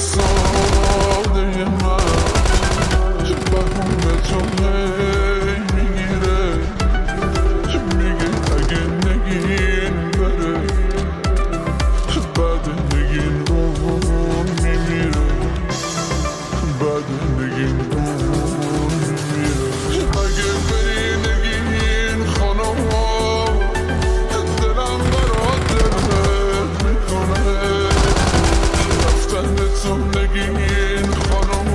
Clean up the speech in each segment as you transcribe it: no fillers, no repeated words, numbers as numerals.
ساده من بهونه تو هی میگیره، میگه اگه نگین بره بعد نگین اون میمیره، بعد نگین اون میمیره. اگه بری نگین خانم دلم برات دق میکنه، رفتن تو نگین خانم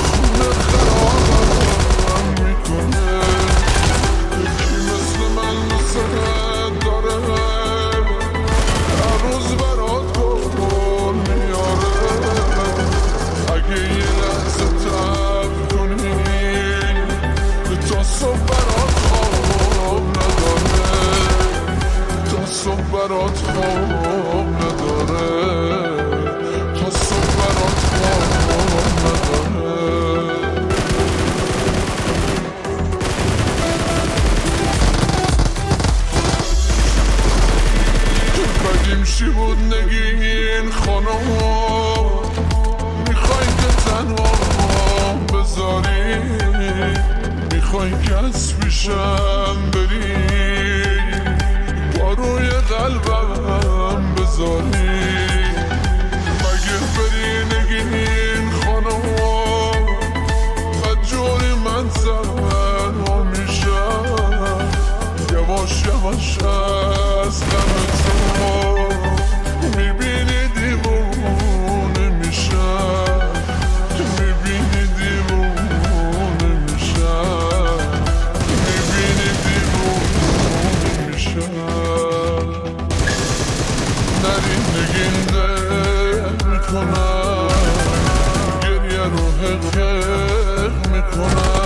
خونه خرابم میکنه. کی مثل من مثلت داره هر روز برات گل میاره، اگه یه لحظه تب کنی تا صبح برات خواب نداره، تا صبح برات خواب نداره، تا صبح برات خواب نداره. بدیم چی بود نگین خانم، میخوای که تنها بذاری، میخوای که از پیشم بری با روی قلبم بذاری. مگه بری نگین خانم بدجوری من تنها میشم، یواش یواش از غم تو میبینی دیوونه میشم، میبینی دیوونه میشم، میبینی دیوونه میشم. نری نگین ده میکنم، گریه رو حق میکنم.